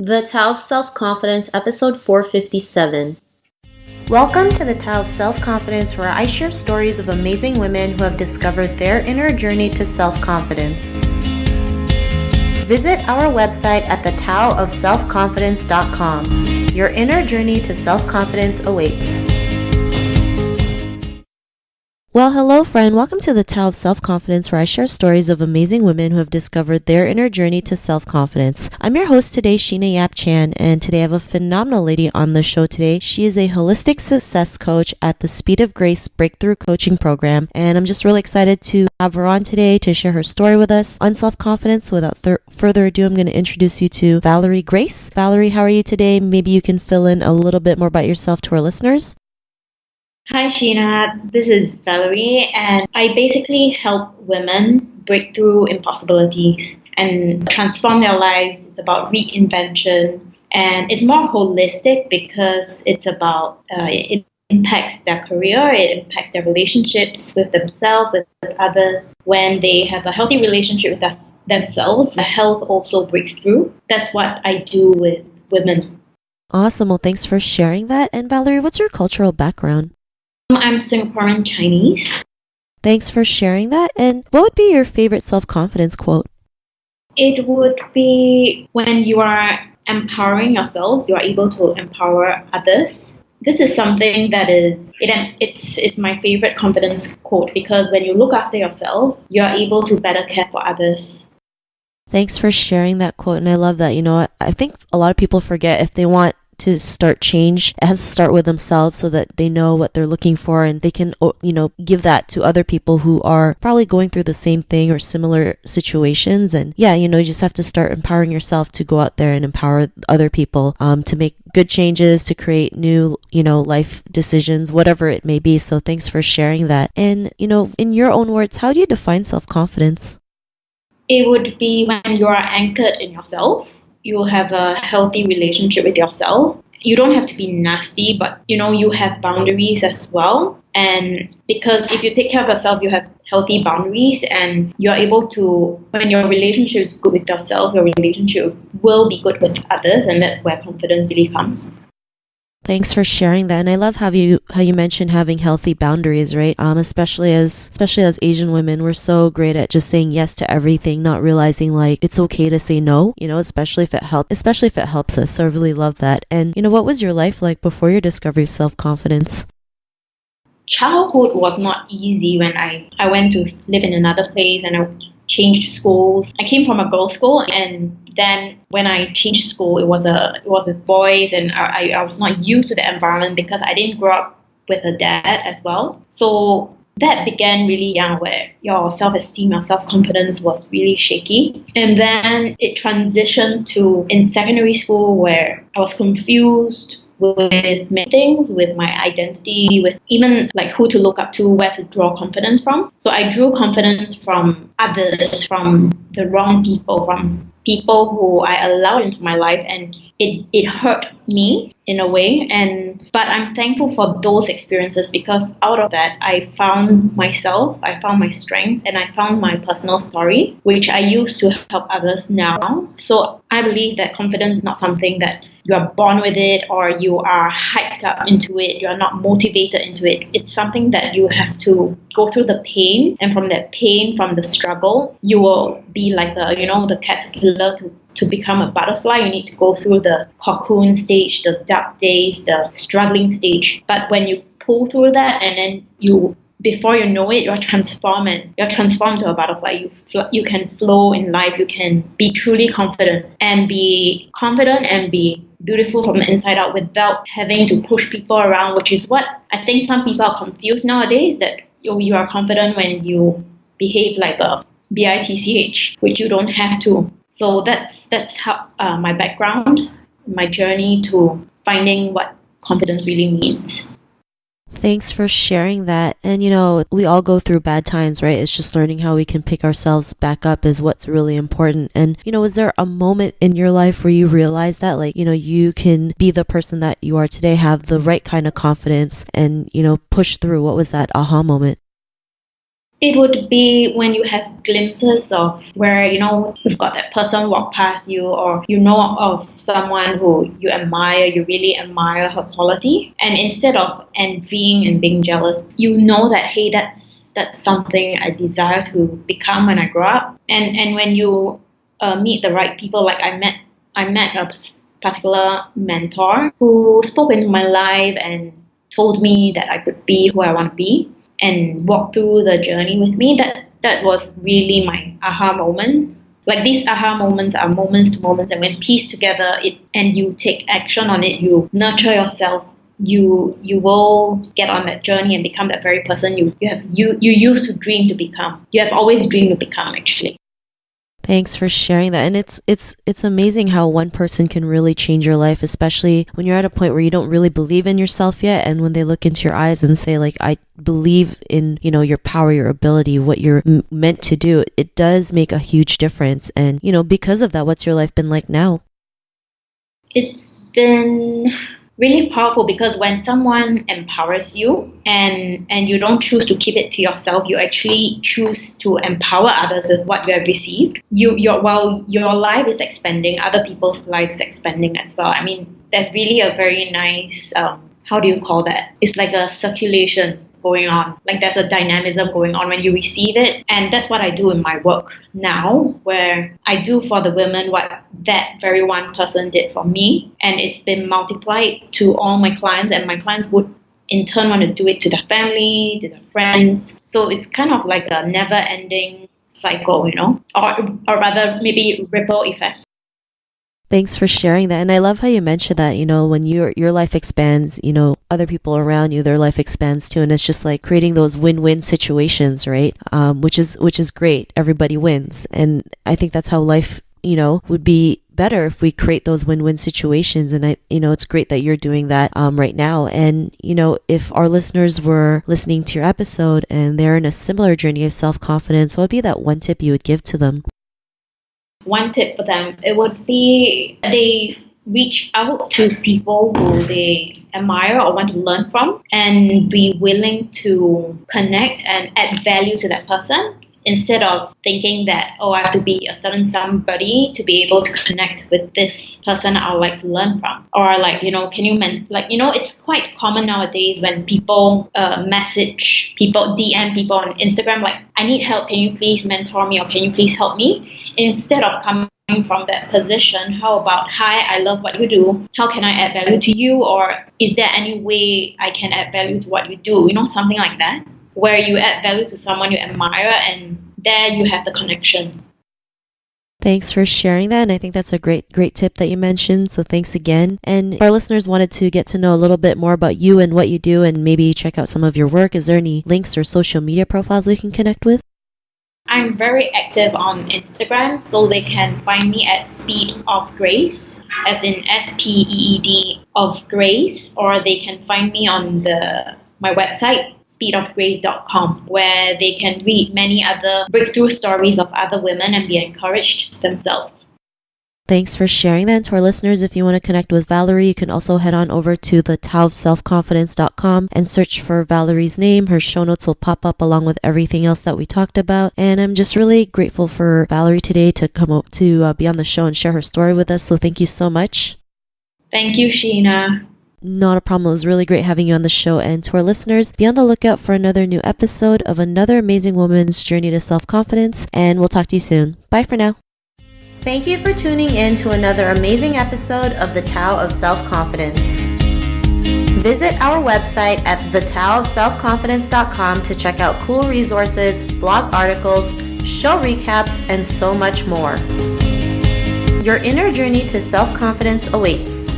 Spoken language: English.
The Tao of Self-Confidence, episode 457. Welcome to the Tao of Self-Confidence, where I share stories of amazing women who have discovered their inner journey to self-confidence. Visit our website at thetaoofselfconfidence.com. Your inner journey to self-confidence awaits. Well, hello friend. Welcome to the Tao of Self-Confidence, where I share stories of amazing women who have discovered their inner journey to self-confidence. I'm your host today, Sheena Yap Chan, and today I have a phenomenal lady on the show today. She is a holistic success coach at the Speed of Grace Breakthrough Coaching Program, and I'm just really excited to have her on today to share her story with us on self-confidence. Without further ado, I'm going to introduce you to Valerie Grace. Valerie, how are you today? Maybe you can fill in a little bit more about yourself to our listeners. Hi Sheena, this is Valerie, and I basically help women break through impossibilities and transform their lives. It's about reinvention, and it's more holistic because it's about it impacts their career, it impacts their relationships with themselves, with others. When they have a healthy relationship with themselves, the health also breaks through. That's what I do with women. Awesome. Well, thanks for sharing that. And Valerie, what's your cultural background? I'm Singaporean Chinese. Thanks for sharing that. And what would be your favorite self-confidence quote? It would be when you are empowering yourself, you are able to empower others. This is something that it's my favorite confidence quote, because when you look after yourself, you are able to better care for others. Thanks for sharing that quote. And I love that. You know, I think a lot of people forget if they want to start change, it has to start with themselves so that they know what they're looking for and they can, give that to other people who are probably going through the same thing or similar situations. And yeah, you just have to start empowering yourself to go out there and empower other people to make good changes, to create new, life decisions, whatever it may be. So thanks for sharing that. And, in your own words, how do you define self-confidence? It would be when you are anchored in yourself. You have a healthy relationship with yourself. You don't have to be nasty, but you have boundaries as well. And because if you take care of yourself, you have healthy boundaries, and you're able to, when your relationship is good with yourself, your relationship will be good with others, and that's where confidence really comes. Thanks for sharing that. And I love how you mentioned having healthy boundaries, right? Especially as Asian women, we're so great at just saying yes to everything, not realizing like it's okay to say no, especially if it helps us. So I really love that. And what was your life like before your discovery of self-confidence? Childhood was not easy. When I went to live in another place and I changed schools. I came from a girls' school, and then when I changed school, it was with boys, and I was not used to the environment because I didn't grow up with a dad as well. So that began really young, where your self-esteem, your self-confidence was really shaky. And then it transitioned to in secondary school, where I was confused with many things, with my identity, with even like who to look up to, where to draw confidence from. So I drew confidence from others, from the wrong people, from people who I allowed into my life, and it hurt me in a way. But I'm thankful for those experiences, because out of that I found myself, I found my strength, and I found my personal story, which I use to help others now. So I believe that confidence is not something that you are born with it, or you are hyped up into it, you are not motivated into it. It's something that you have to go through the pain, and from that pain, from the struggle, you will be like the caterpillar to become a butterfly. You need to go through the cocoon stage, the dark days, the struggling stage. But when you pull through that, and then before you know it, you're transformed to a butterfly. You can flow in life. You can be truly confident and be beautiful from the inside out without having to push people around, which is what I think some people are confused nowadays, that you are confident when you behave like a bitch, which you don't have to. So that's how my background, my journey to finding what confidence really means. Thanks for sharing that. And we all go through bad times, right? It's just learning how we can pick ourselves back up is what's really important. And was there a moment in your life where you realized that you can be the person that you are today, have the right kind of confidence, and push through? What was that aha moment? It would be when you have glimpses of where, you've got that person walk past you, or you know of someone who you admire, you really admire her quality. And instead of envying and being jealous, you know that, hey, that's something I desire to become when I grow up. And when you meet the right people, like I met a particular mentor who spoke into my life and told me that I could be who I want to be, and walk through the journey with me. That was really my aha moment. Like, these aha moments are moments to moments, and when pieced together and you take action on it, you nurture yourself, you will get on that journey and become that very person you used to dream to become. You have always dreamed to become, actually. Thanks for sharing that. And it's amazing how one person can really change your life, especially when you're at a point where you don't really believe in yourself yet. And when they look into your eyes and say, like, I believe in, your power, your ability, what you're meant to do, it does make a huge difference. And, because of that, what's your life been like now? It's been really powerful, because when someone empowers you and you don't choose to keep it to yourself, you actually choose to empower others with what you have received. While your life is expanding, other people's lives expanding as well. I mean, there's really a very nice, how do you call that? It's like a circulation going on. Like, there's a dynamism going on when you receive it. And that's what I do in my work now, where I do for the women what that very one person did for me. And it's been multiplied to all my clients, and my clients would in turn want to do it to their family, to their friends. So it's kind of like a never-ending cycle, or rather maybe ripple effect. Thanks for sharing that. And I love how you mentioned that, when your life expands, other people around you, their life expands too. And it's just like creating those win-win situations, right? Which is great. Everybody wins. And I think that's how life, would be better if we create those win-win situations. And it's great that you're doing that right now. And, if our listeners were listening to your episode and they're in a similar journey of self-confidence, what would be that one tip you would give to them? One tip for them, it would be they reach out to people who they admire or want to learn from, and be willing to connect and add value to that person, instead of thinking that, I have to be a certain somebody to be able to connect with this person I would like to learn from. Or it's quite common nowadays when people message people, DM people on Instagram, like, I need help, can you please mentor me, or can you please help me? Instead of coming from that position, how about, hi, I love what you do, how can I add value to you? Or is there any way I can add value to what you do? Something like that, where you add value to someone you admire, and there you have the connection. Thanks for sharing that. And I think that's a great tip that you mentioned. So thanks again. And if our listeners wanted to get to know a little bit more about you and what you do, and maybe check out some of your work, is there any links or social media profiles we can connect with? I'm very active on Instagram, so they can find me at Speed of Grace, as in SPEED of Grace, or they can find me on my website, speedofgrace.com, where they can read many other breakthrough stories of other women and be encouraged themselves. Thanks for sharing that. And to our listeners, if you want to connect with Valerie, you can also head on over to the taoofselfconfidence.com and search for Valerie's name. Her show notes will pop up along with everything else that we talked about. And I'm just really grateful for Valerie today to come up to be on the show and share her story with us. So thank you so much. Thank you, Sheena. Not a problem. It was really great having you on the show. And to our listeners, be on the lookout for another new episode of another amazing woman's journey to self-confidence. And we'll talk to you soon. Bye for now. Thank you for tuning in to another amazing episode of The Tao of Self-Confidence. Visit our website at thetaoofselfconfidence.com to check out cool resources, blog articles, show recaps, and so much more. Your inner journey to self-confidence awaits.